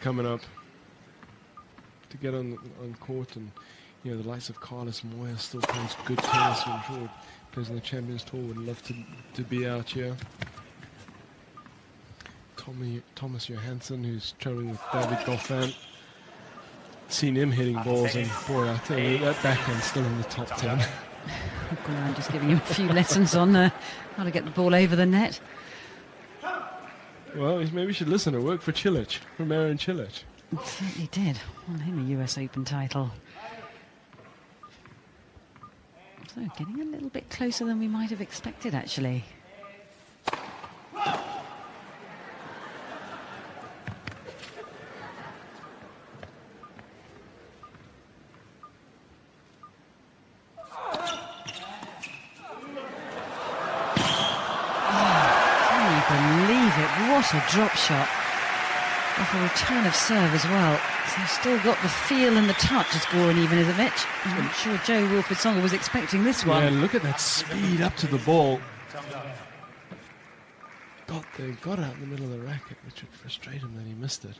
coming up to get on court, and you know the likes of Carlos Moya still plays good tennis. I'm sure plays on the Champions Tour. Would love to be out here. Thomas Johansson, who's traveling with David Goffin. Seen him hitting balls, and boy, I tell you, that backhand's still in the top 10. I'm just giving you a few lessons on how to get the ball over the net. Well, maybe you should listen. It worked for Cilic, for Marin Cilic. It certainly did. Won him a US Open title. So getting a little bit closer than we might have expected, actually. What a drop shot off a return of serve as well. So still got the feel and the touch as Goran Ivanisevic. I'm not sure Joe Wilfried-Tsonga was expecting this one. Yeah, look at that speed up to the ball. Got out in the middle of the racket, which would frustrate him that he missed it.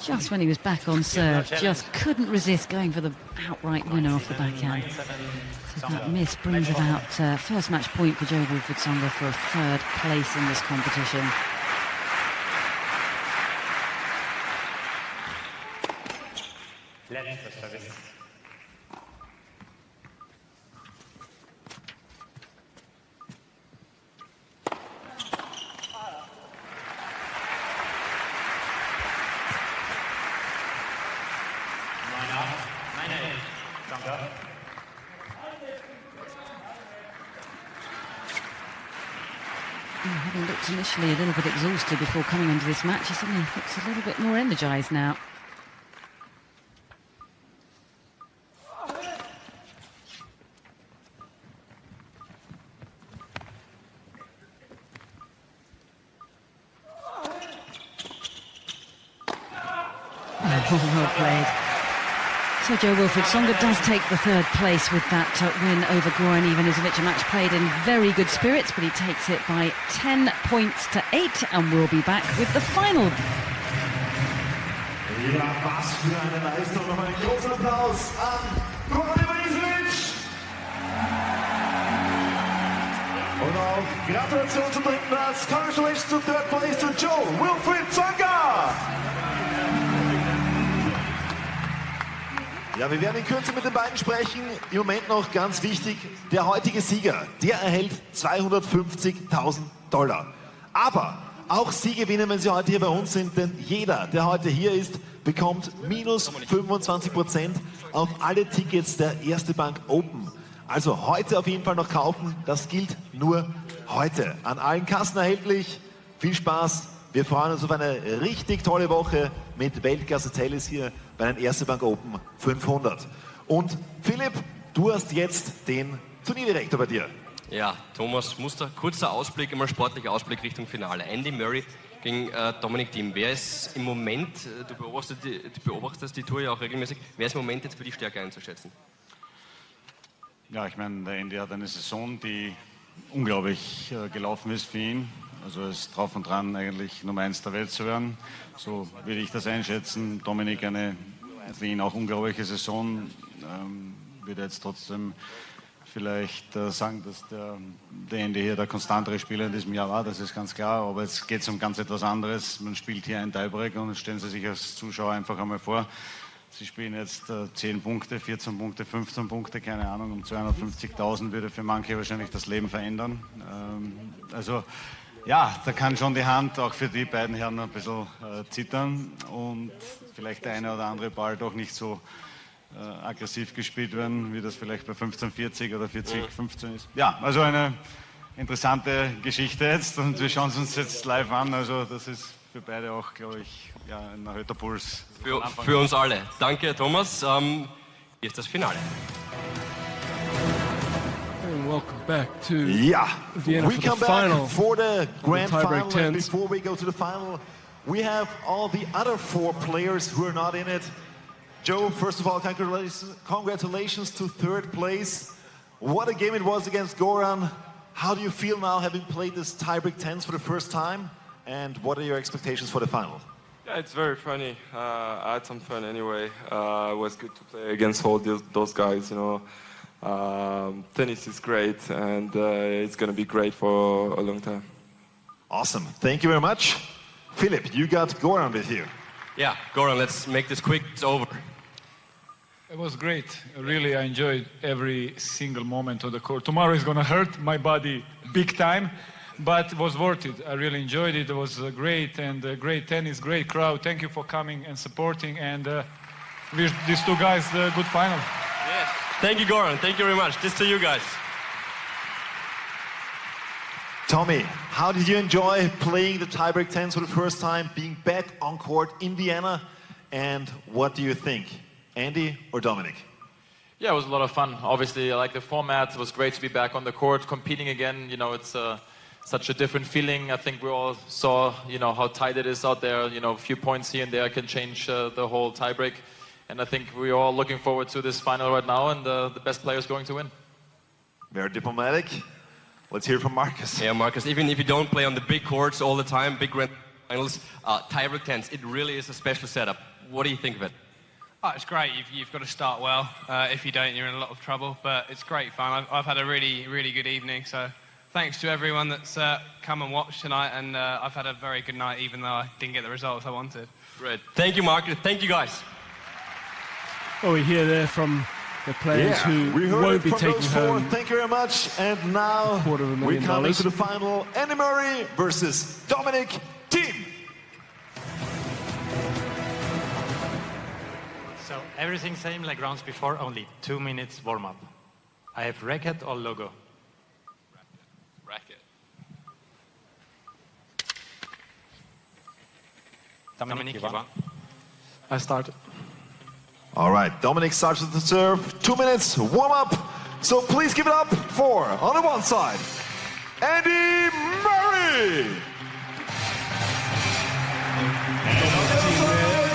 Just when he was back on serve, just couldn't resist going for the outright winner off the backhand. So that miss brings about first match point for Joe Wilfried-Tsonga for a third place in this competition. Having looked initially a little bit exhausted before coming into this match, he suddenly looks a little bit more energised now. Well played. So Joe Wilfried-Tsonga does take the third place with that win over Goran Ivanisevic. A match played in very good spirits, but he takes it by 10 points to 8, and we'll be back with the final. Ja, was für eine Leistung. Noch einen großen Applaus an Goran Ivanisevic. Und auch Gratulation zum dritten Platz. Congratulations to third place to Joe Wilfried-Tsonga. Ja, wir werden in Kürze mit den beiden sprechen. Im Moment noch ganz wichtig, der heutige Sieger, der erhält $250.000. Aber auch Sie gewinnen, wenn Sie heute hier bei uns sind, denn jeder, der heute hier ist, bekommt minus 25% auf alle Tickets der Erste Bank Open. Also heute auf jeden Fall noch kaufen, das gilt nur heute. An allen Kassen erhältlich, viel Spaß. Wir freuen uns auf eine richtig tolle Woche mit Weltklasse-Tennis hier bei den Erste Bank Open 500. Und Philipp, du hast jetzt den Turnierdirektor bei dir. Ja, Thomas Muster, kurzer Ausblick, einmal sportlicher Ausblick Richtung Finale. Andy Murray gegen Dominic Thiem. Wer ist im Moment, du beobachtest die Tour ja auch regelmäßig, wer ist im Moment jetzt für die Stärke einzuschätzen? Ja, ich meine, der Andy hat eine Saison, die unglaublich gelaufen ist für ihn. Also er ist drauf und dran, eigentlich Nummer 1 der Welt zu werden. So würde ich das einschätzen. Dominik eine für ihn auch unglaubliche Saison. Würde jetzt trotzdem vielleicht sagen, dass der Ende hier der konstantere Spieler in diesem Jahr war, das ist ganz klar. Aber jetzt geht es um ganz etwas anderes. Man spielt hier einen Tiebreak und stellen Sie sich als Zuschauer einfach einmal vor, Sie spielen jetzt 10 Punkte, 14 Punkte, 15 Punkte, keine Ahnung, um 250.000 würde für manche wahrscheinlich das Leben verändern. Also ja, da kann schon die Hand auch für die beiden Herren ein bisschen zittern und vielleicht der eine oder andere Ball doch nicht so aggressiv gespielt werden, wie das vielleicht bei 15:40 oder 40:15 ist. Ja, also eine interessante Geschichte jetzt und wir schauen es uns jetzt live an. Also das ist für beide auch, glaube ich, ja, ein erhöhter Puls. Für uns alle. Danke, Thomas. Hier ist das Finale. And welcome back to Vienna for the final. For the grand final. And tens. before we go to the final, we have all the other 4 players who are not in it. Joe, first of all, congratulations to third place. What a game it was against Goran. how do you feel now having played this tiebreak 10s for the first time? And what are your expectations for the final? Yeah, it's very funny. I had some fun anyway. It was good to play against all those guys, you know. Tennis is great, and it's going to be great for a long time. Awesome. Thank you very much. Philip, you got Goran with you. Yeah, Goran, let's make this quick. It's over. It was great. Really, I enjoyed every single moment of the court. Tomorrow is going to hurt my body big time, but it was worth it. I really enjoyed it. It was great, and great tennis, great crowd. Thank you for coming and supporting, and wish these two guys a good final. Yes. Thank you, Goran. Thank you very much. This to you guys. Tommy, how did you enjoy playing the tiebreak 10s for the first time, being back on court in Vienna? And what do you think? Andy or Dominic? Yeah, it was a lot of fun. Obviously, I like the format. It was great to be back on the court, competing again. You know, it's such a different feeling. I think we all saw, you know, how tight it is out there. You know, a few points here and there can change the whole tiebreak. And I think we're all looking forward to this final right now, and the best player is going to win. Very diplomatic. Let's hear from Marcus. Yeah, Marcus, even if you don't play on the big courts all the time, big grand finals, tiebreak 10s, it really is a special setup. What do you think of it? Oh, it's great. You've got to start well. If you don't, you're in a lot of trouble. But it's great fun. I've had a really, really good evening. So thanks to everyone that's come and watched tonight. And I've had a very good night, even though I didn't get the results I wanted. Great. Thank you, Marcus. Thank you, guys. Well, we hear there from the players we who heard won't it be from taking those four. home. Thank you very much. And now $250,000. we come into the final. Andy Murray versus Dominic Thiem. So everything same like rounds before, only 2 minutes warm-up. I have racket or logo? Racket. Dominic, you want? I started. All right, Dominic starts with the serve. 2 minutes warm-up. So please give it up for, on the one side, Andy Murray.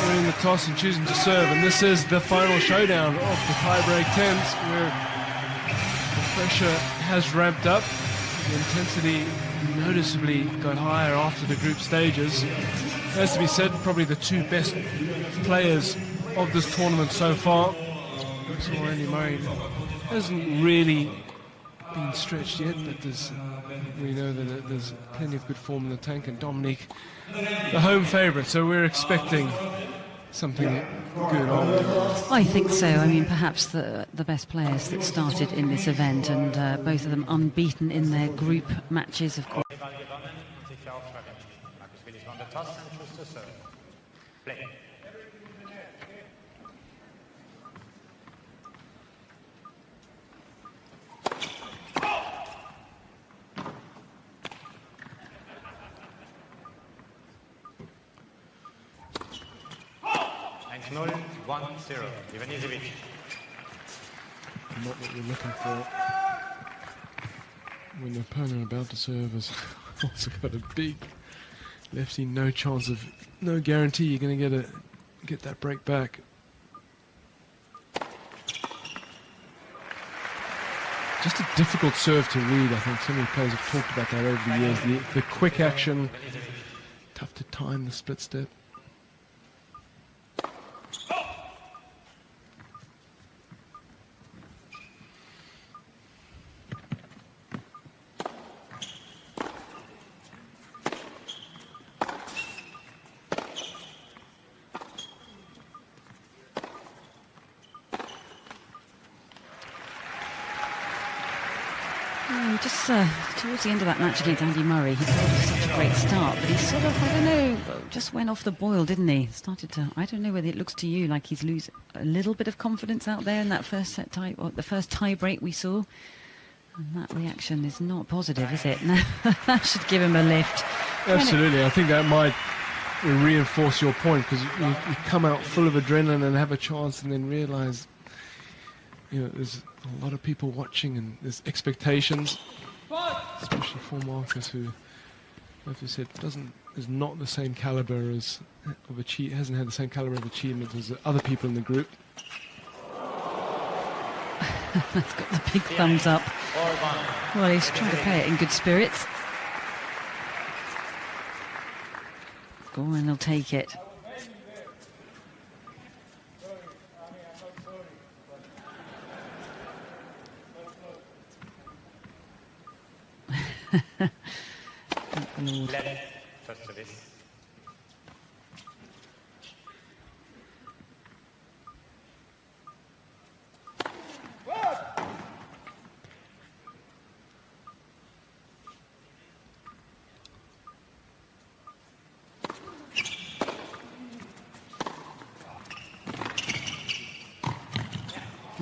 Winning the toss and choosing to serve, and this is the final showdown of the tiebreak 10s, where the pressure has ramped up. The intensity noticeably got higher after the group stages. Has to be said, probably the two best players of this tournament so far. So Andy Murray hasn't really been stretched yet, but we know that there's plenty of good form in the tank, and Dominic, the home favourite, so we're expecting something good on. I think so. I mean, perhaps the best players that started in this event, and both of them unbeaten in their group matches, of course. Play. Not what we're looking for. When the opponent about to serve has also got a big lefty, no guarantee you're going to get that break back. Just a difficult serve to read. I think so many players have talked about that over the years. The quick action, tough to time the split step. Just towards the end of that match against Andy Murray, he got such a great start, but he sort of, I don't know, just went off the boil, didn't he? Started to, I don't know whether it looks to you like he's losing a little bit of confidence out there in that first set tie, or the first tie break we saw. And that reaction is not positive, is it? That should give him a lift. Absolutely, I think that might reinforce your point, because you come out full of adrenaline and have a chance, and then realise, there's a lot of people watching, and there's expectations, especially for Marcus, who, like you said, is not the same caliber hasn't had the same caliber of achievement as other people in the group. That's got the big thumbs up. Well, he's trying to play it in good spirits. Goran will take it. First service.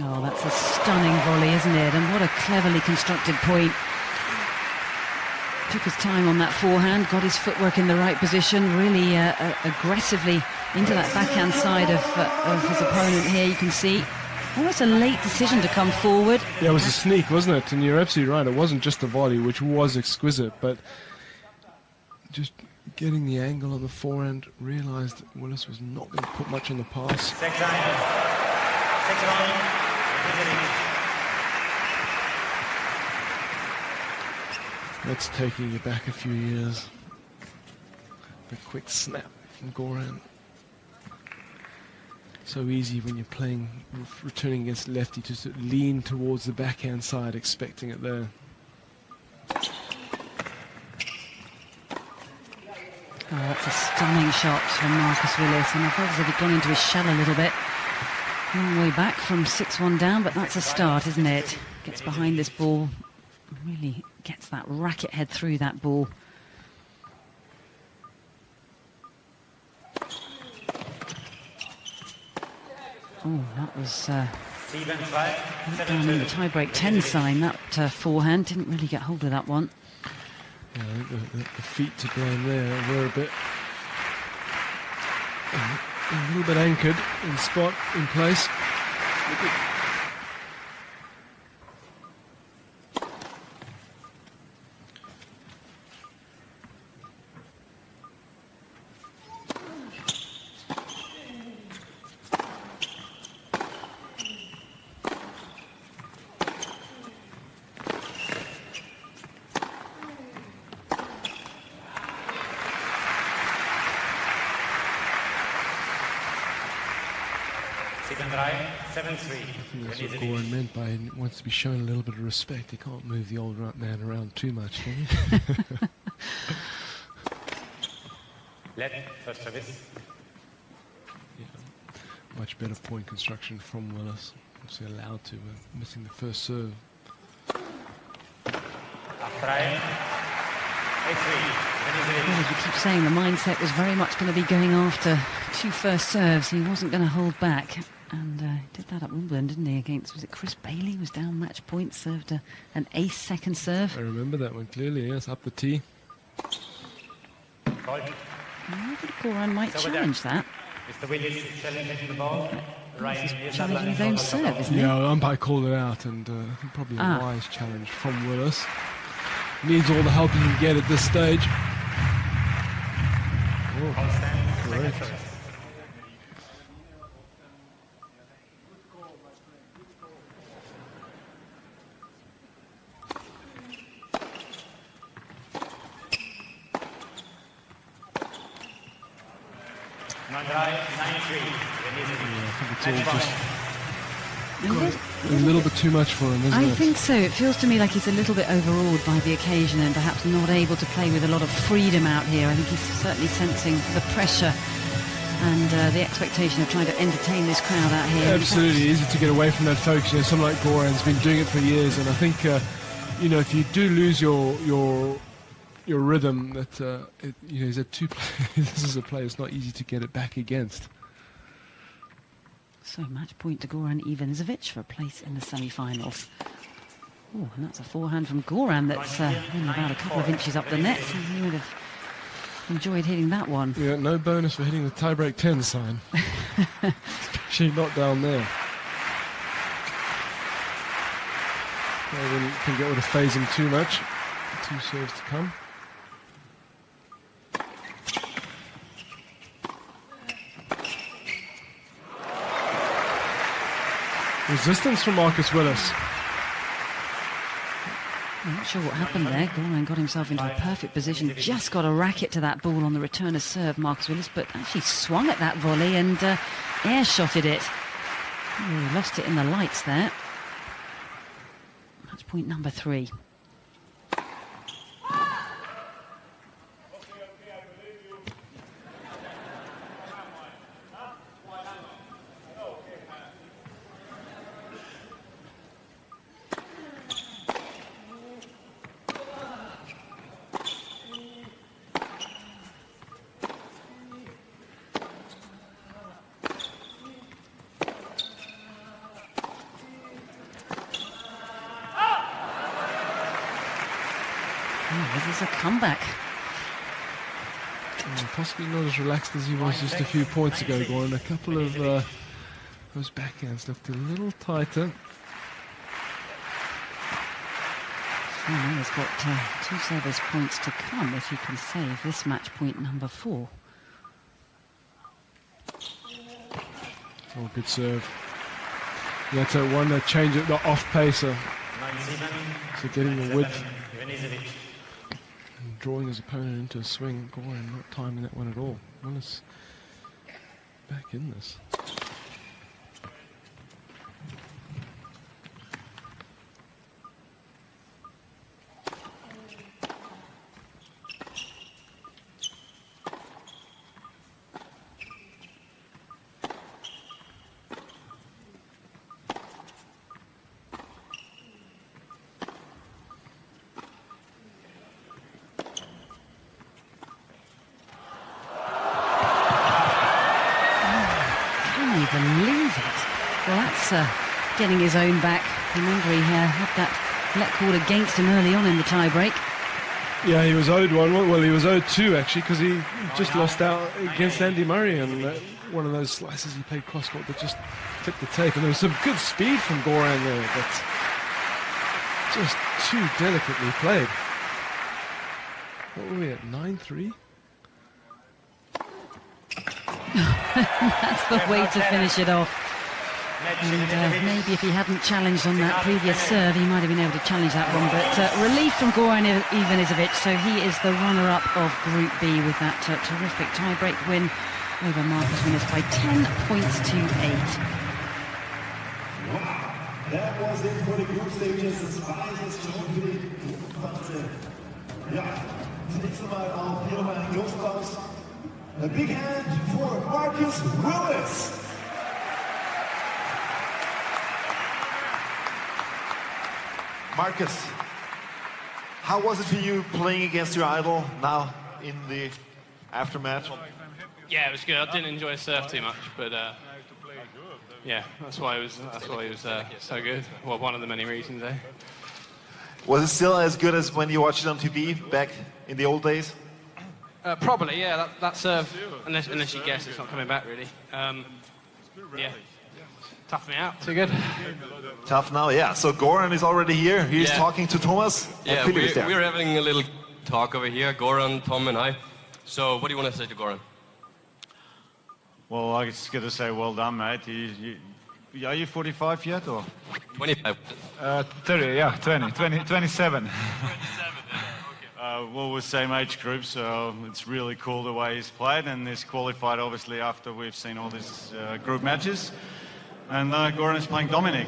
Oh, that's a stunning volley, isn't it? And what a cleverly constructed point. Took his time on that forehand, got his footwork in the right position, really aggressively into that backhand side of his opponent here. You can see almost a late decision to come forward. Yeah, it was a sneak, wasn't it? And you're absolutely right. It wasn't just the volley, which was exquisite, but just getting the angle on the forehand, realised Willis was not going to put much on the pass. That's taking you back a few years. The quick snap from Goran. So easy when you're playing, returning against lefty, to sort of lean towards the backhand side, expecting it there. Oh, that's a stunning shot from Marcus Willis, and I felt as if he'd gone into his shell a little bit. Long way back from 6-1 down, but that's a start, isn't it? Gets behind this ball, really gets that racket head through that ball. Oh, that was down in the tiebreak 10 sign. That forehand didn't really get hold of that one. Yeah, I think the feet to blame there were a little bit anchored in spot, in place. I think that's what Goran meant by he wants to be shown a little bit of respect. He can't move the old man around too much, can he? First service. Yeah, much better point construction from Willis. Obviously allowed to, missing the first serve. Well, as we keep saying, the mindset was very much going to be going after 2 first serves. He wasn't going to hold back. And did that at Wimbledon, didn't he, against, was it Chris Bailey, was down match point, served an ace second serve. I remember that one clearly, yes, up the tee. I think Goran might challenge that. Mr. Willis is challenging the ball. He's challenging his own serve, isn't he? Yeah, umpire called it out, and I think probably a wise challenge from Willis. Needs all the help he can get at this stage. Oh, correct. A little bit too much for him, isn't it? I think so. It feels to me like he's a little bit overawed by the occasion and perhaps not able to play with a lot of freedom out here. I think he's certainly sensing the pressure and the expectation of trying to entertain this crowd out here. Absolutely easy to get away from that focus. You know, someone like Goran's been doing it for years, and I think you know, if you do lose your rhythm, that you know, he's at 2 players. This is a player it's not easy to get it back against. So match point to Goran Ivanisevic for a place in the semi-finals. Oh, and that's a forehand from Goran that's only about a couple of inches up the net. So he would have enjoyed hitting that one. Yeah, no bonus for hitting the tiebreak 10 sign. Especially not down there. I wouldn't think it would have phased him too much. 2 serves to come. Resistance from Marcus Willis. I'm not sure what happened there. Goran got himself into a perfect position, just got a racket to that ball on the returner's serve, Marcus Willis, but actually swung at that volley and air-shotted it. Really lost it in the lights there. Match point number 3. This is a comeback. Possibly not as relaxed as he was just a few points ago, Goran. A couple of those backhands looked a little tighter. So now he's got 2 service points to come if he can save this match point number 4. Oh, good serve. Yeah, that's one change at the off pacer. So getting the width. Drawing his opponent into a swing. Goran not timing that one at all. Willis back in this. Believe it. Well, that's getting his own back. Remember, he had that let called against him early on in the tie-break. Yeah, he was owed one. Well, he was owed 2, actually, because he just lost out against Andy Murray, and one of those slices he played cross-court that just took the tape. And there was some good speed from Goran there, but just too delicately played. What were we at, 9-3? That's the way to finish it off. And maybe if he hadn't challenged on that previous serve, he might have been able to challenge that one. But relief from Goran Ivanisevic, so he is the runner-up of Group B with that terrific tie-break win over Marcus Willis by 10 points to 8. That was it for the group stages. Das war jetzt schon für die Gruppenphase. Ja, zunächst einmal auch hier nochmal ein Großapplaus. A big hand for Marcus Willis. Marcus, how was it for you playing against your idol now in the aftermath? Yeah, it was good. I didn't enjoy surf too much, but yeah, that's why he was so good. Well, one of the many reasons, eh? Was it still as good as when you watched it on TV back in the old days? Probably, yeah. That serve, unless you guess, it's not coming back really. Yeah, tough me out. Too good. Tough now, yeah. So Goran is already here. He's talking to Thomas. Yeah, we're having a little talk over here, Goran, Tom, and I. So, what do you want to say to Goran? Well, I just got to say, well done, mate. Are you 45 yet, or? 25. 30, yeah, 27. Well, we're same age group, so it's really cool the way he's played, and he's qualified obviously after we've seen all these group matches. And Goran is playing Dominic,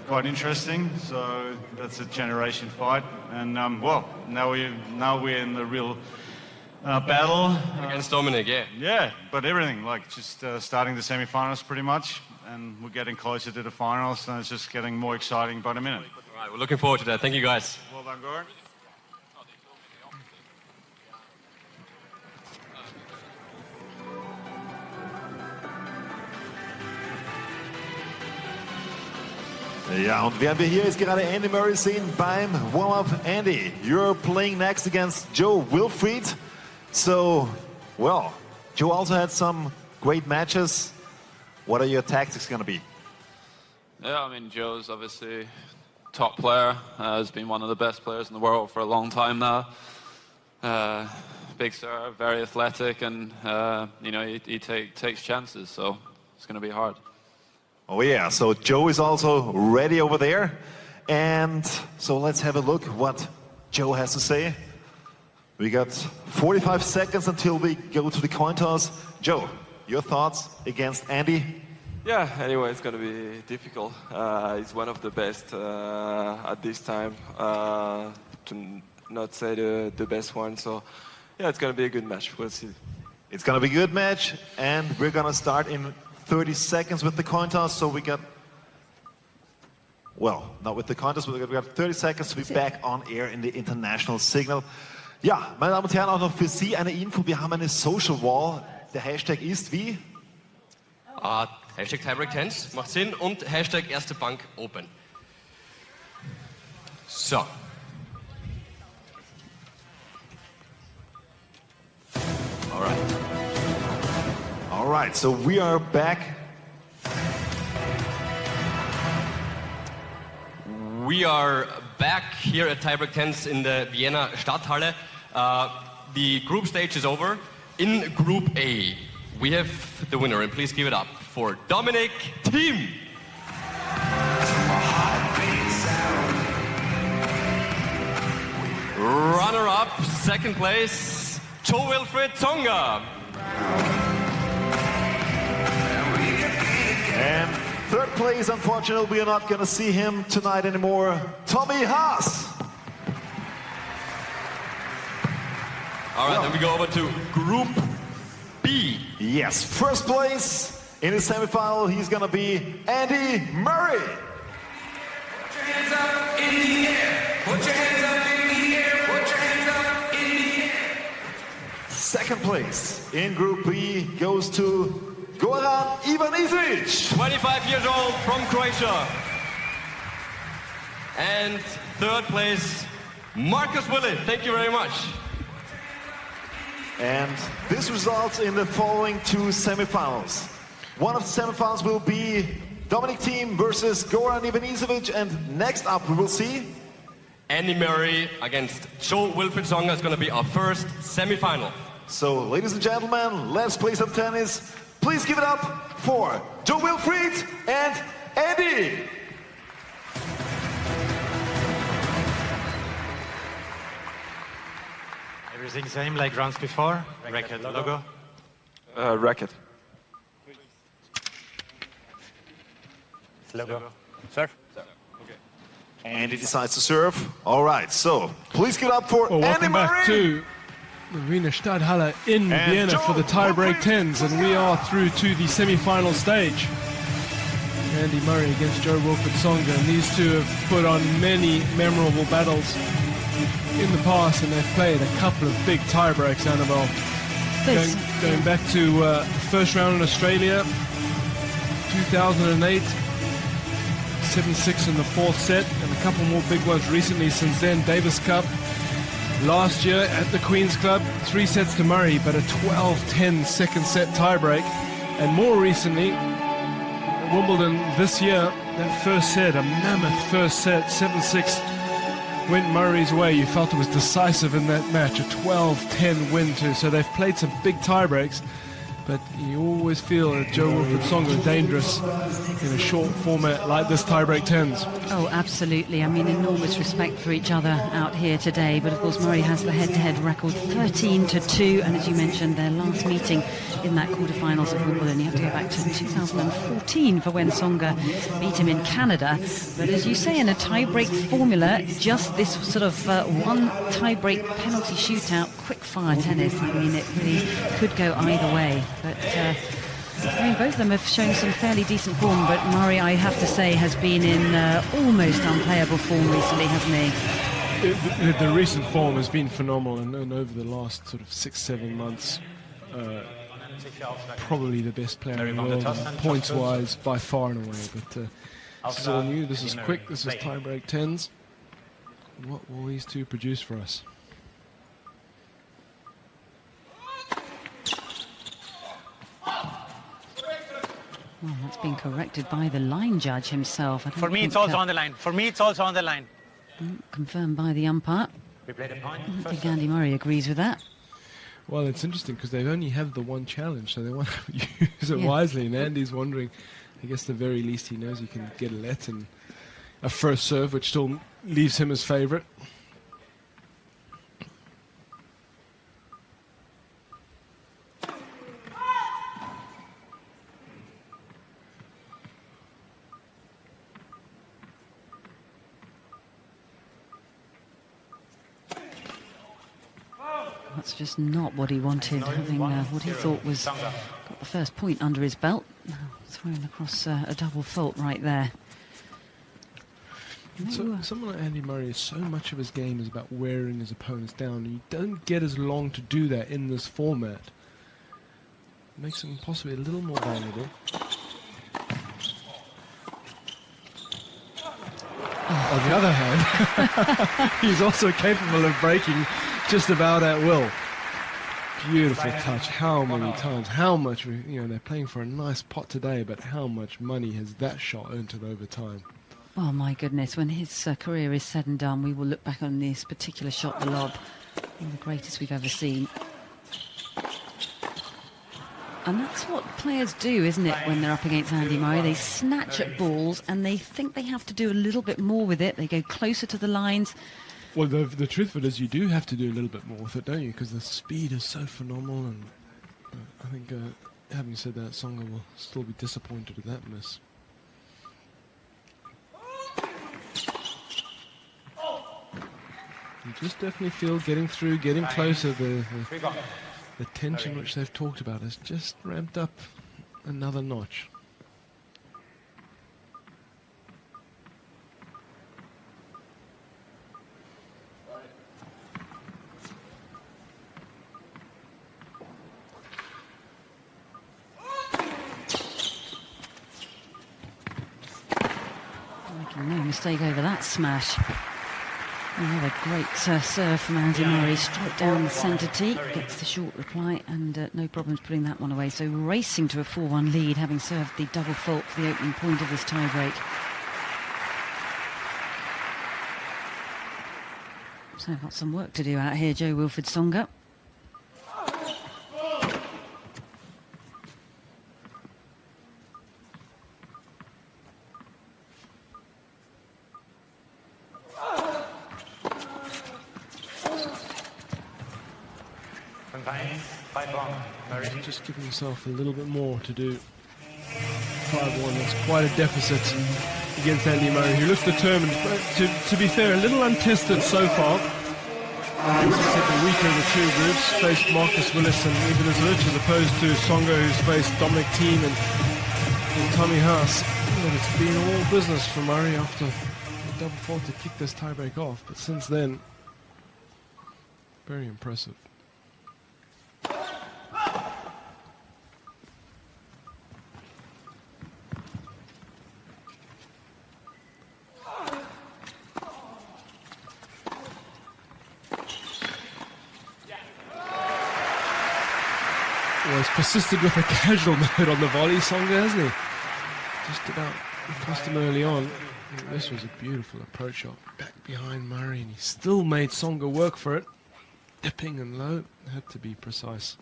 quite interesting. So that's a generation fight, and well, now we're in the real battle against Dominic, yeah. Yeah, but everything like just starting the semi-finals pretty much, and we're getting closer to the finals, and it's just getting more exciting by the minute. All right, we're looking forward to that. Thank you, guys. Well done, Goran. Ja, und während wir hier jetzt gerade Andy Murray sehen beim Warm-Up. Andy, you're playing next against Joe Wilfried. So, well, Joe also had some great matches. What are your tactics going to be? Yeah, I mean, Joe's obviously top player. Has been one of the best players in the world for a long time now. Big serve, very athletic, and you know, he takes chances, so it's going to be hard. Oh yeah, so Joe is also ready over there. And so let's have a look what Joe has to say. We got 45 seconds until we go to the coin toss. Joe, your thoughts against Andy? Yeah, anyway, it's going to be difficult. He's one of the best at this time, to not say the best one. So, yeah, it's going to be a good match. We'll see. It's going to be a good match, and we're going to start in 30 seconds with the coin toss. So we got, well, not with the coin toss, but we got 30 seconds to be back on air in the international signal. Ja, meine Damen und Herren, auch noch für Sie eine Info. Wir haben eine Social Wall. Der Hashtag ist wie? Hashtag Tiebreak10s, macht Sinn. Und Hashtag erste Bank Open. So. All right, so we are back. We are back here at Tiebreak10s in the Vienna Stadthalle. The group stage is over. In Group A, we have the winner, and please give it up for Dominic Thiem. Runner-up, second place, Joe Wilfried Tsonga. And third place, unfortunately, we are not going to see him tonight anymore. Tommy Haas. All right, then we go over to Group B. Yes, first place in the semifinal, he's going to be Andy Murray. Put your hands up in the air. Put your hands up in the air. Put your hands up in the air. Second place in Group B goes to Goran Ivanisevic. 25 years old from Croatia. And third place, Marcus Willett. Thank you very much. And this results in the following two semifinals. One of the semifinals will be Dominic Thiem versus Goran Ivanisevic, and next up we will see Andy Murray against Joe Wilfried Tsonga is going to be our first semifinal. So, ladies and gentlemen, let's play some tennis. Please give it up for Joe Wilfried and Andy. Everything same like rounds before. Racket logo. Racket. Logo. Serve. Andy decides to serve. All right, so please give it up for Andy welcome Murray. back to the Wiener Stadthalle in Vienna for the tiebreak 10s, and we are through to the semi-final stage. Andy Murray against Joe Wilfried Tsonga, and these two have put on many memorable battles in the past, and they've played a couple of big tiebreaks, Annabelle. Going back to the first round in Australia, 2008, 7-6 in the fourth set, and a couple more big ones recently since then. Davis Cup last year at the Queen's Club, 3 sets to Murray, but a 12-10 second set tiebreak. And more recently, at Wimbledon this year, that first set, a mammoth first set, 7-6, went Murray's way. You felt it was decisive in that match, a 12-10 win too. So they've played some big tiebreaks, but you always feel that Joe Wilfried Tsonga is dangerous in a short format like this tiebreak 10s. Oh, absolutely. I mean, enormous respect for each other out here today. But of course, Murray has the head-to-head record 13-2. And as you mentioned, their last meeting in that quarterfinals of Wimbledon, you have to go back to 2014 for when Tsonga beat him in Canada. But as you say, in a tiebreak formula, just this sort of one tiebreak penalty shootout, quick-fire tennis. I mean, it really could go either way. But I mean, both of them have shown some fairly decent form, but Murray, I have to say, has been in almost unplayable form recently, hasn't he? The recent form has been phenomenal, and over the last sort of 6-7 months, probably the best player in the world, points-wise, by far and away. But this is all new, this is quick, this is tiebreak 10s. What will these two produce for us? Well, that's been corrected by the line judge himself. For me, it's also on the line. For me, it's also on the line. Confirmed by the umpire. We played a point. I think Andy Murray agrees with that. Well, it's interesting because they only have the one challenge, so they want to use it wisely. And Andy's wondering, I guess the very least he knows he can get a let and a first serve, which still leaves him as favourite. That's just not what he wanted, having what he thought was got the first point under his belt. Thrown across a double fault right there. So, someone like Andy Murray, so much of his game is about wearing his opponents down. You don't get as long to do that in this format. It makes him possibly a little more vulnerable. On the other hand, he's also capable of breaking just about at will. Beautiful touch. How many times, how much, they're playing for a nice pot today, but how much money has that shot earned it over time? Oh my goodness, when his career is said and done, we will look back on this particular shot, the lob, one of the greatest we've ever seen. And that's what players do, isn't it, when they're up against Andy Murray? They snatch at balls and they think they have to do a little bit more with it. They go closer to the lines. Well, the truth of it is you do have to do a little bit more with it, don't you? Because the speed is so phenomenal, and I think, having said that, Tsonga will still be disappointed at that miss. You just definitely feel getting through, getting closer, the tension which they've talked about has just ramped up another notch. Making no mistake over that smash. Another great serve from Andy Murray, straight down the centre tee, gets the short reply, and no problems putting that one away. So racing to a 4-1 lead, having served the double fault for the opening point of this tiebreak. So got some work to do out here, Jo-Wilfried Tsonga. Just giving himself a little bit more to do. 5-1, that's quite a deficit against Andy Murray, who looks determined, but to be fair, a little untested so far. As I said, the weaker of the two groups faced Marcus Willis and Eben Izzich, as opposed to Tsonga, who's faced Dominic Thiem and Tommy Haas. But it's been all business for Murray after the double fault to kick this tiebreak off, but since then, very impressive. Well, he's persisted with a casual mode on the volley, Tsonga, hasn't he? Just about cost him early on. This was a beautiful approach shot back behind Murray, and he still made Tsonga work for it. Dipping and low, had to be precise.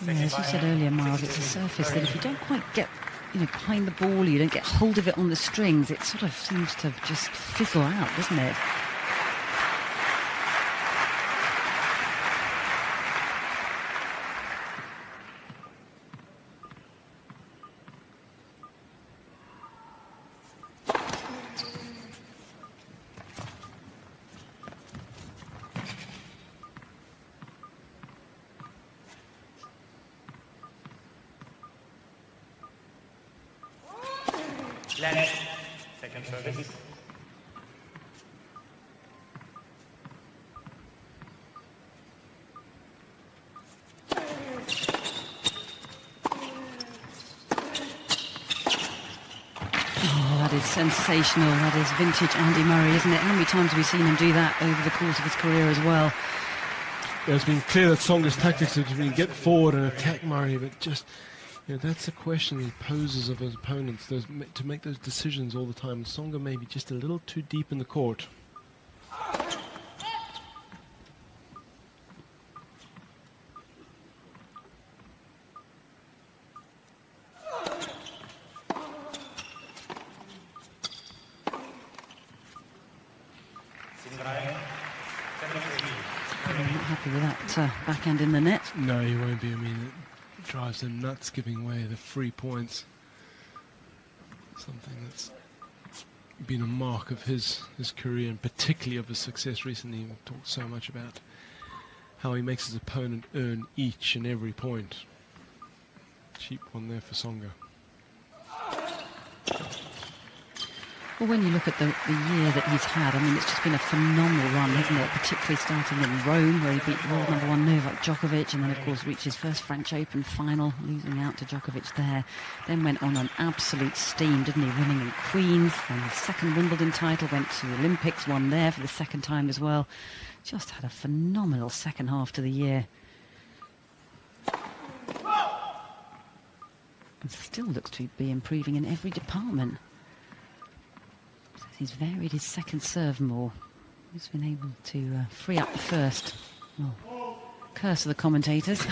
Yeah, as you said earlier, Miles, it's a surface that if you don't quite get behind the ball, you don't get hold of it on the strings, it sort of seems to just fizzle out, doesn't it? Left, second service. Oh, that is sensational. That is vintage Andy Murray, isn't it? How many times have we seen him do that over the course of his career as well? Yeah, it's been clear that Tsonga's tactics have been get forward and attack Murray, but just, that's the question he poses of his opponents, to make those decisions all the time. Tsonga may be just a little too deep in the court. backhand in the net. No, he won't be. I mean, it drives him nuts giving away the free points. Something that's been a mark of his career, and particularly of his success recently. We've talked so much about how he makes his opponent earn each and every point. Cheap one there for Tsonga. Well, when you look at the year that he's had, I mean, it's just been a phenomenal run, hasn't it? Particularly starting in Rome, where he beat world number one Novak Djokovic, and then, of course, reached his first French Open final, losing out to Djokovic there. Then went on an absolute steam, didn't he? Winning in Queens, then the second Wimbledon title, went to the Olympics, won there for the second time as well. Just had a phenomenal second half to the year. And still looks to be improving in every department. He's varied his second serve more. He's been able to free up the first. Oh, curse of the commentators.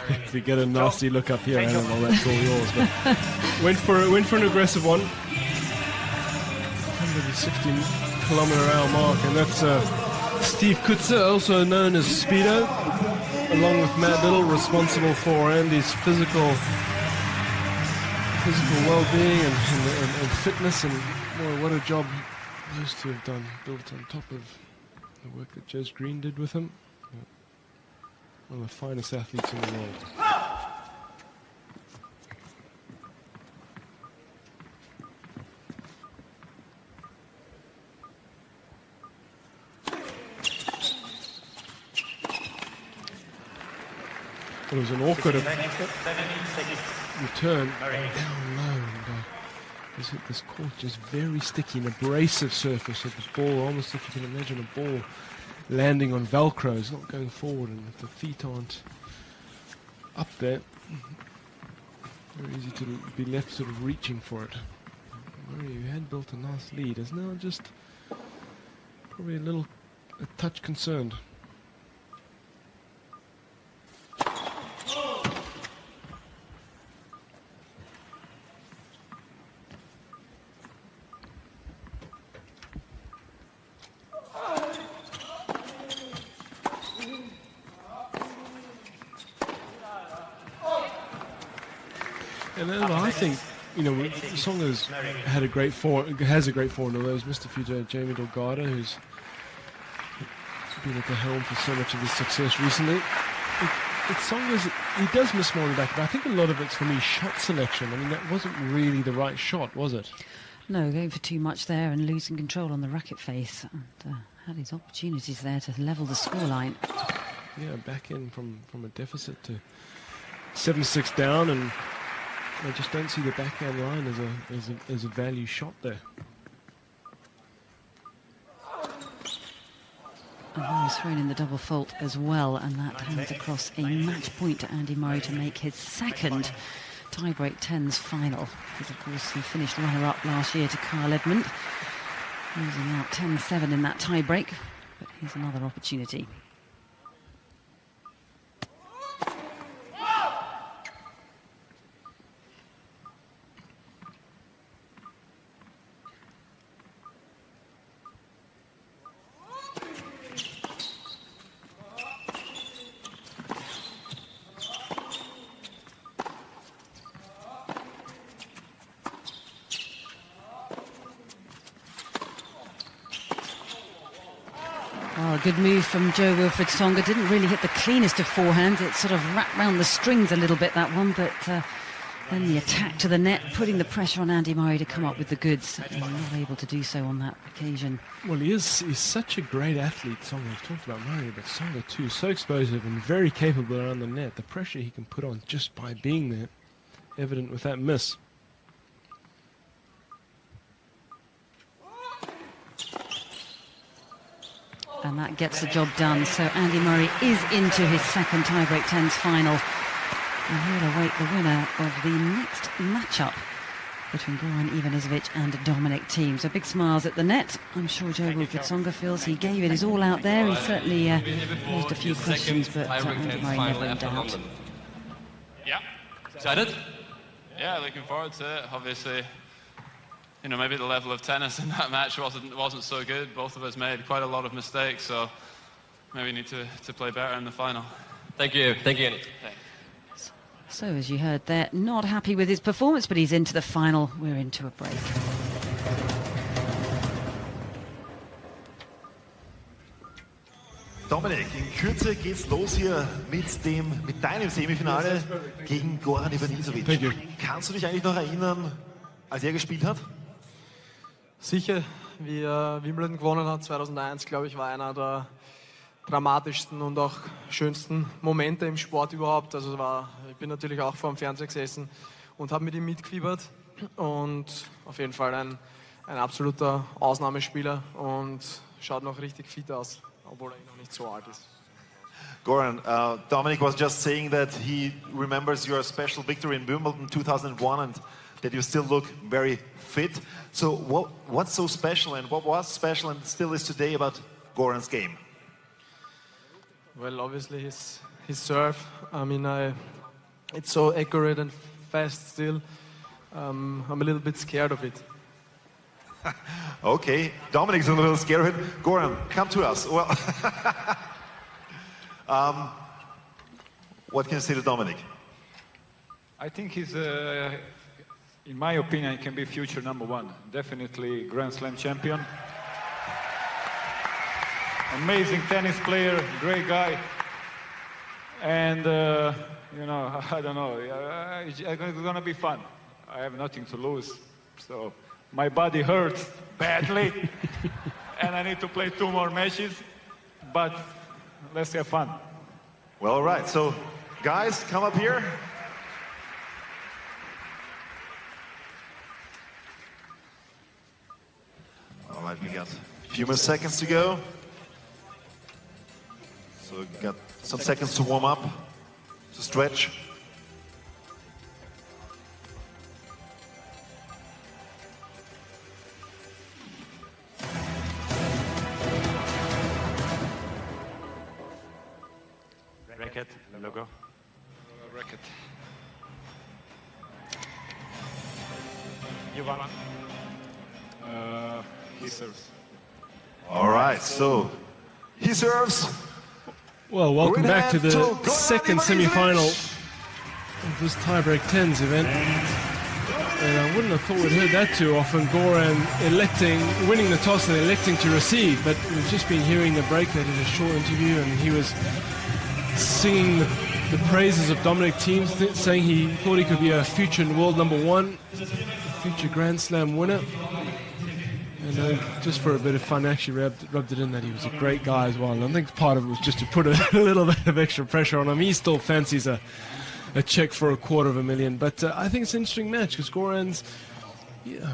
If you get a nasty look up here, well, that's all yours. But went for an aggressive one. 116-kilometer-hour mark, and that's Steve Kutzer, also known as Speedo, along with Matt Little, responsible for Andy's physical well-being and fitness, and boy, what a job those two have done, built on top of the work that Jez Green did with him. One of the finest athletes in the world. It was an awkward return down low, and this court just very sticky, an abrasive surface of the ball, almost if you can imagine a ball landing on Velcro. It's not going forward, and if the feet aren't up there, very easy to be left sort of reaching for it. Murray, who had built a nice lead, is now just probably a touch concerned. And I think, you know, Tsonga's has a great forehand, although he's missed a few to Jamie Delgado, who's been at the helm for so much of his success recently. Tsonga's, he does miss more in the back, but I think a lot of it's for me shot selection. I mean, that wasn't really the right shot, was it? No, going for too much there and losing control on the racket face. And had his opportunities there to level the scoreline. Yeah, back in from a deficit to 7-6 down, and I just don't see the backhand line as a value shot there. And now he's thrown in the double fault as well, and that hands across a match point to Andy Murray to make his second tiebreak tens final. Because, of course, he finished runner-up last year to Kyle Edmund, losing out 10-7 in that tiebreak. But here's another opportunity. Oh, a good move from Jo-Wilfried Tsonga. Didn't really hit the cleanest of forehands. It sort of wrapped round the strings a little bit, that one, but then the attack to the net, putting the pressure on Andy Murray to come up with the goods. Not able to do so on that occasion. Well, he's such a great athlete, Tsonga. We've talked about Murray, but Tsonga too, so explosive and very capable around the net. The pressure he can put on just by being there, evident with that miss. And that gets the job done. So Andy Murray is into his second tiebreak tens final. And he'll await the winner of the next matchup between Goran Ivanisevic and Dominic Thiem. So big smiles at the net. I'm sure Jo-Wilfried Tsonga feels he gave it his all out there. He certainly posed a few questions, but Andy Murray never in doubt. Yeah. Excited? Yeah, looking forward to it. Obviously, you know, maybe the level of tennis in that match wasn't so good. Both of us made quite a lot of mistakes, so maybe need to play better in the final. Thank you, Yannick. So, as you heard, they're not happy with his performance, but he's into the final. We're into a break. Dominik, in Kürze geht's los hier mit deinem Semifinale gegen Goran Ivanisevic. Kannst du dich eigentlich noch erinnern, als er gespielt hat? Sicher, wie er Wimbledon gewonnen hat 2001, glaube ich, war einer der dramatischsten und auch schönsten Momente im Sport überhaupt. Also ich bin natürlich auch vor dem Fernseher gesessen und habe mit ihm mitgefiebert und auf jeden Fall ein absoluter Ausnahmespieler und schaut noch richtig fit aus, obwohl er noch nicht so alt ist. Goran, Dominic was just saying that he remembers your special victory in Wimbledon 2001 and that you still look very fit. So what's so special and what was special and still is today about Goran's game? Well, obviously his serve. I mean, it's so accurate and fast still. I'm a little bit scared of it. Okay, Dominic's a little scared of it. Goran, come to us. Well, what can you say to Dominic? I think he's, in my opinion, he can be future #1. Definitely Grand Slam champion. Amazing tennis player, great guy. And, you know, I don't know, it's going to be fun. I have nothing to lose. So my body hurts badly. And I need to play 2 more matches. But let's have fun. Well, all right. So, guys, come up here. All right, we got a few more seconds to go. So we got some seconds to warm up, to stretch. Racket, logo. Racket. You won. He serves. All right, so he serves. Well, welcome back to the Goran second semi-final of this tiebreak 10s event. And I wouldn't have thought we'd heard that too often. Goran winning the toss and electing to receive. But we've just been hearing the break. They did a short interview and he was singing the praises of Dominic Thiem, saying he thought he could be a future world #1, a future Grand Slam winner. And just for a bit of fun, actually rubbed it in that he was a great guy as well. And I think part of it was just to put a little bit of extra pressure on him. He still fancies a check for $250,000. But I think it's an interesting match because Goran's,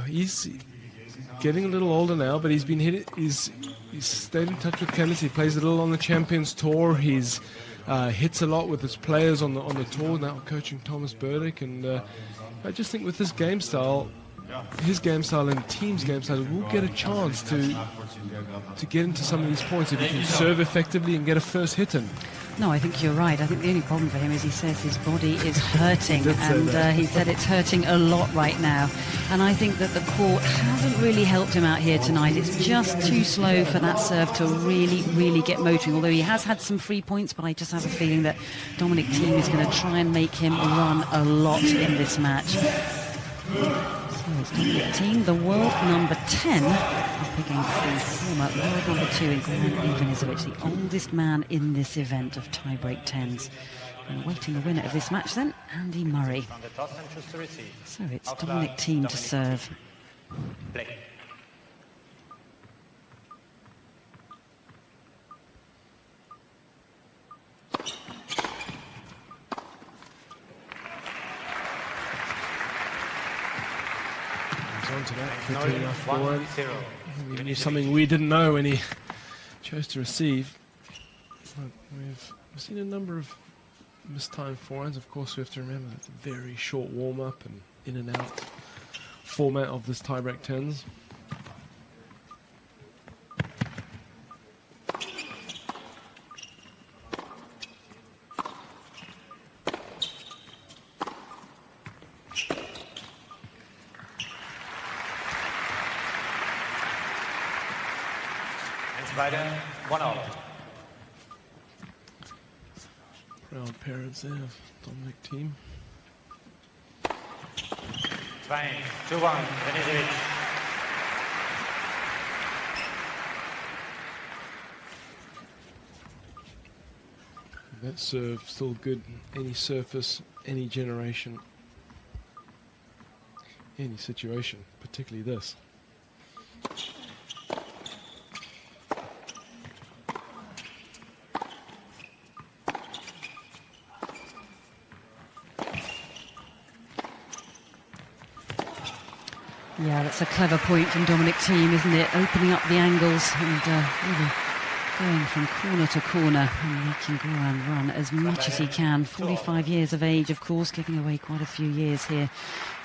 he's getting a little older now, but he's been he's stayed in touch with tennis. He plays a little on the Champions Tour. He's hits a lot with his players on the tour, now coaching Thomas Burdick. And I just think with this game style, his game style and Thiem's game style, will get a chance to get into some of these points if he can serve effectively and get a first hit in. No, I think you're right. I think the only problem for him is he says his body is hurting, and he said it's hurting a lot right now. And I think that the court hasn't really helped him out here tonight. It's just too slow for that serve to really, really get motoring. Although he has had some free points, but I just have a feeling that Dominic Thiem is going to try and make him run a lot in this match. So it's Dominic Thiem, the world #10, up against the former world #2 in Goran Ivanisevic, the oldest man in this event of tiebreak 10s. And awaiting the winner of this match then, Andy Murray. So it's Dominic Thiem to serve. Play. On to that quickly enough. Goran, he knew something we didn't know when he chose to receive. But we've seen a number of mistimed forehands. Of course, we have to remember it's a very short warm-up and in and out format of this tiebreak 10s. One out. Proud parents there, Dominic team. 2-1, Denisevic. That serve still good, any surface, any generation, any situation, particularly this. Yeah, that's a clever point from Dominic Thiem, isn't it? Opening up the angles and really going from corner to corner and making Goran run as much as he can. 45 years of age, of course, giving away quite a few years here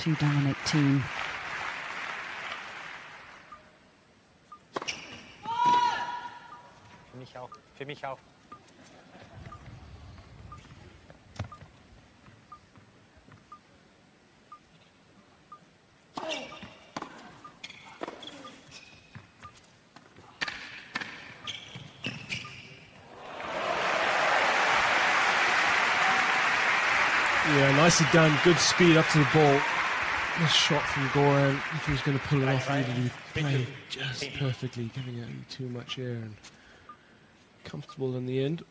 to Dominic Thiem. Für mich auch. Yeah, nicely done. Good speed up to the ball. This shot from Goran, if he was going to pull it off, he needed to play just perfectly, giving it too much air and comfortable in the end.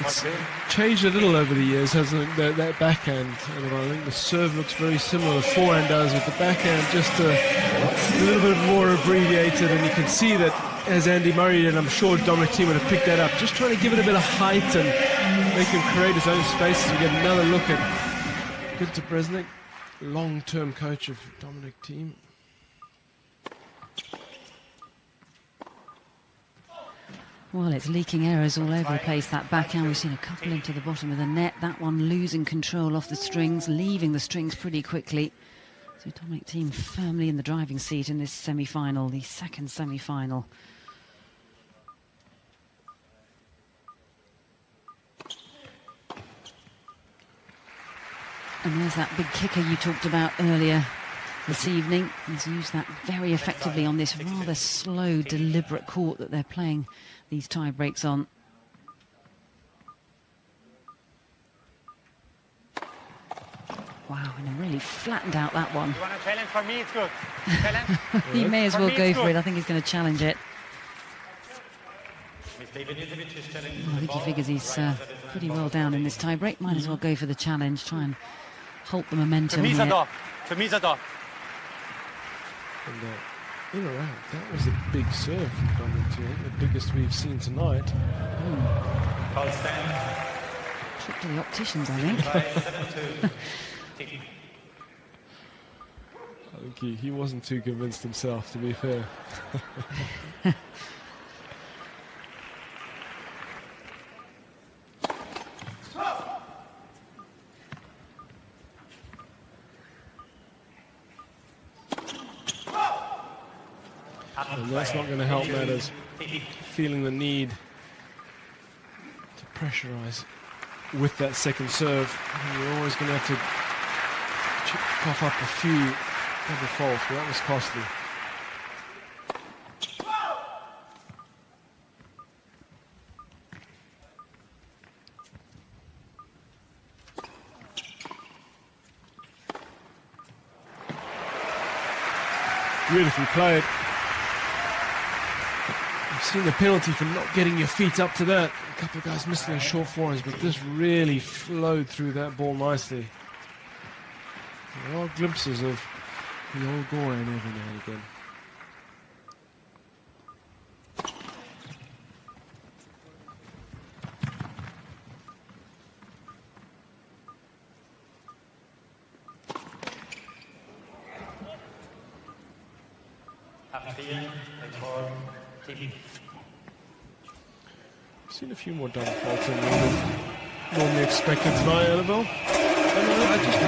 It's changed a little over the years, hasn't it? That backhand. And I think the serve looks very similar. The forehand does, with the backhand just a little bit more abbreviated. And you can see that as Andy Murray did, I'm sure Dominic Thiem would have picked that up. Just trying to give it a bit of height and make him create his own spaces. We get another look at Günter Bresnik, long-term coach of Dominic Thiem. Well, it's leaking errors all over the place, that backhand. We've seen a couple into the bottom of the net. That one losing control off the strings, leaving the strings pretty quickly. So Dominic Thiem firmly in the driving seat in this semi-final, the second semi-final. And there's that big kicker you talked about earlier this evening. He's used that very effectively on this rather slow, deliberate court that they're playing these tie breaks on. Wow, and really flattened out that one. You want a challenge for me? It's good. Challenge? He may as well go for it. I think he's going to challenge it. I think he figures he's pretty well down in this tie break. Might as well go for the challenge, try and halt the momentum here. For me, Zador. And in or out, that was a big serve from Dominic Thiem, the biggest we've seen tonight. Trip to the opticians, I think. I think he wasn't too convinced himself, to be fair. And that's not going to help matters. Feeling the need to pressurize with that second serve. You're always going to have to cough up a few double faults, but that was costly. Beautifully played. You've seen the penalty for not getting your feet up to that. A couple of guys missing their short forehands, but this really flowed through that ball nicely. There are glimpses of the old Goran every now and again. I've seen a few more double faults than we would have normally expected tonight, Annabelle. I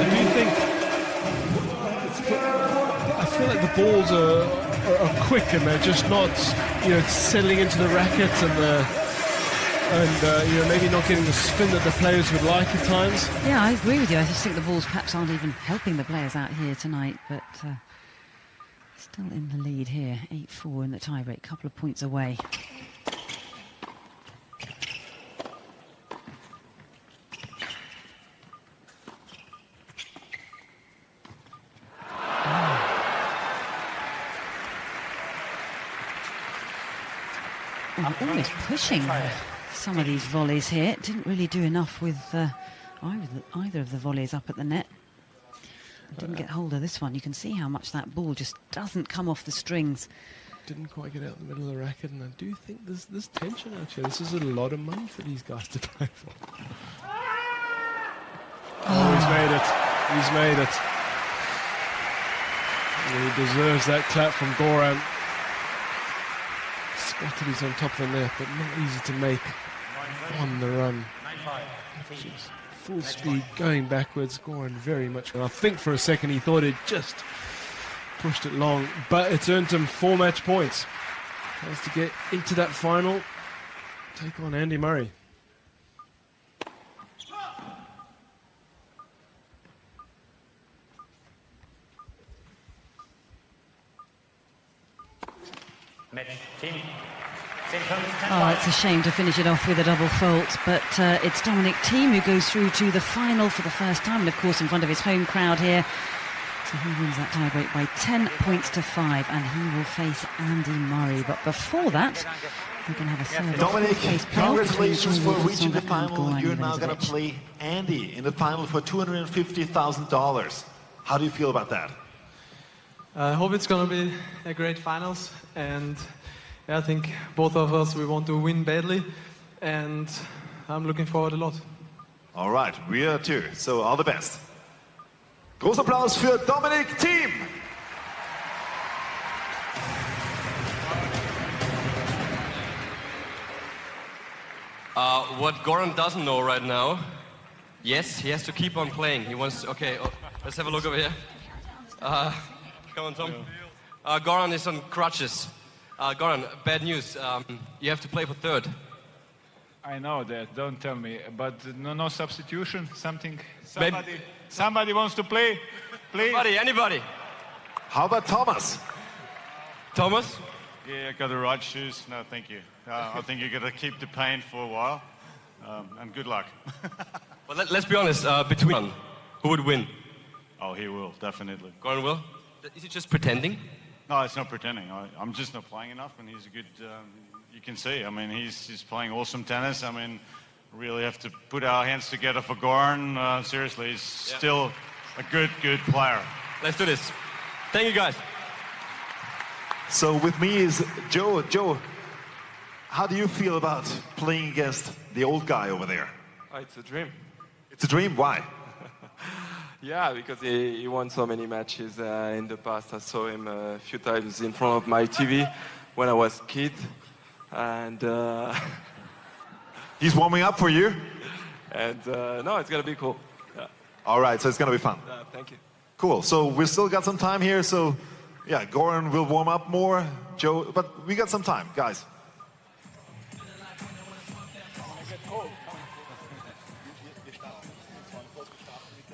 do think, I feel like the balls are quick and they're just not, settling into the racket, and and maybe not getting the spin that the players would like at times. Yeah, I agree with you. I just think the balls perhaps aren't even helping the players out here tonight, but still in the lead here, 8-4 in the tiebreak, couple of points away. Almost pushing some of these volleys here. Didn't really do enough with either of the volleys up at the net. Didn't get hold of this one. You can see how much that ball just doesn't come off the strings. Didn't quite get out in the middle of the racket, and I do think there's tension out here. This is a lot of money for these guys to play for. Oh, he's made it. He's made it. And he deserves that clap from Goran. Spotted he's on top of the net, but not easy to make on the run. Just full speed going backwards, Goran very much. And I think for a second he thought he'd just pushed it long, but it's earned him 4 match points. Has to get into that final, take on Andy Murray. Oh, it's a shame to finish it off with a double fault, but it's Dominic Thiem who goes through to the final for the first time, and of course in front of his home crowd here. So he wins that tiebreak by 10 points to 5, and he will face Andy Murray. But before that, we're going to have a third Dominic, place congratulations for reaching the final. final. You're now going to play Andy in the final for $250,000. How do you feel about that? I hope it's going to be a great finals, and I think both of us, we want to win badly, and I'm looking forward a lot. All right, we are too, so all the best. Großer Applaus für Dominic Thiem. What Goran doesn't know right now, yes, he has to keep on playing. He wants to, okay, let's have a look over here. Come on, Tom. Goran is on crutches. Goran, bad news. You have to play for third. I know that, don't tell me. But no substitution, something? Maybe. Somebody wants to play? Please? Anybody? How about Thomas? Thomas? Yeah, I got the right shoes. No, thank you. I think you're going to keep the pain for a while. And good luck. Well, let's be honest. Between who would win? Oh, he will, definitely. Goran will? Is he just pretending? No, it's not pretending. I'm just not playing enough, and he's a good... you can see, I mean, he's playing awesome tennis. I mean, really have to put our hands together for Goran. Seriously, he's still a good player. Let's do this. Thank you, guys. So with me is Joe. Joe, how do you feel about playing against the old guy over there? Oh, it's a dream. It's a dream? Why? Yeah, because he won so many matches in the past. I saw him a few times in front of my TV when I was a kid. And he's warming up for you? And no, it's going to be cool. Yeah. All right, so it's going to be fun. Thank you. Cool, so we've still got some time here. So yeah, Goran will warm up more, Joe, but we got some time, guys.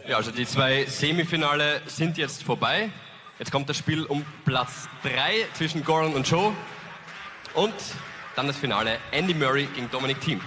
Ja, also die 2 Semifinale sind jetzt vorbei. Jetzt kommt das Spiel um Platz 3 zwischen Goran und Joe. Und dann das Finale Andy Murray gegen Dominic Thiem.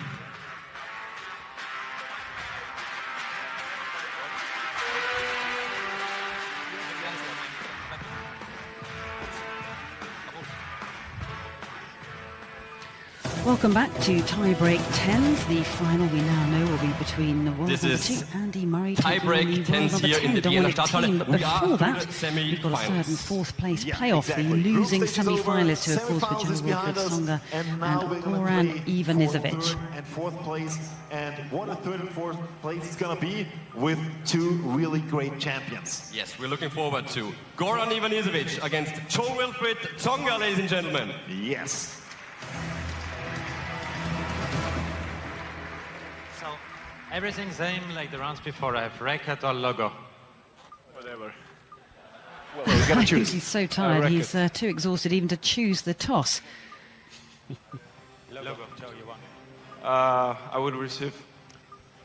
Welcome back to tiebreak 10s. The final we now know will be between the world number 2 Andy Murray tiebreak 10s here in the Vienna Stadthalle. But before that, we've got a third and fourth place playoff. The losing semi-finalists, who of course were Joe Wilfried Tsonga and Goran Ivanisevic. And fourth place, and what a third and fourth place is going to be with 2 really great champions. Yes, we're looking forward to Goran Ivanisevic against Joe Wilfried Tsonga, ladies and gentlemen. Yes. Everything same like the rounds before. I have racket or logo. Whatever. Well, we're going to choose. He's so tired, he's too exhausted even to choose the toss. Logo, Joe, you I will receive.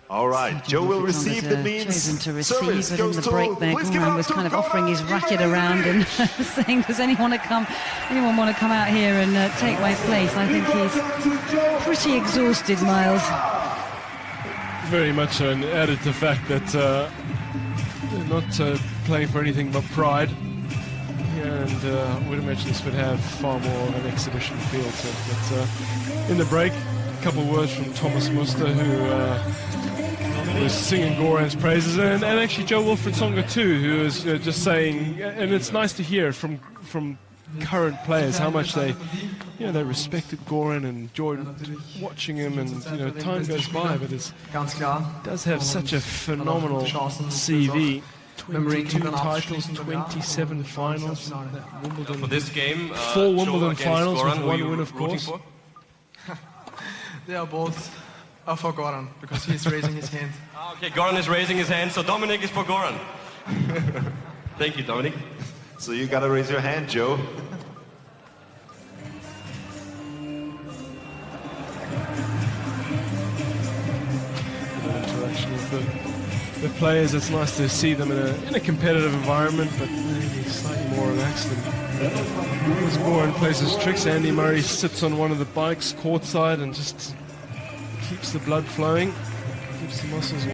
All right, Joe will receive. That means chosen to receive, service but in goes the to. break there, Please give it Goran up was to kind of Goran. offering his racket around and saying, does anyone want to come out here and take my place? I think he's pretty exhausted, Miles. Very much so, and added to the fact that they're not playing for anything but pride. And I would imagine this would have far more of an exhibition feel to it. But in the break, a couple of words from Thomas Muster, who was singing Goran's praises, and actually Joe Wilfried Tsonga too, who was just saying, and it's nice to hear from current players how much they respected Goran and enjoyed watching him, and time goes by, but it does have such a phenomenal CV. 22 titles, 27 finals. Wimbledon. For this game, 4 Wimbledon finals Goran, with 1 win, of course. They are both for Goran because he's raising his hand. Okay, Goran is raising his hand, so Dominic is for Goran. Thank you, Dominic. So you gotta raise your hand, Joe. Interaction with the players. It's nice to see them in a competitive environment, but maybe slightly more relaxed. As Goran plays his tricks, Andy Murray sits on one of the bikes courtside and just keeps the blood flowing, keeps the muscles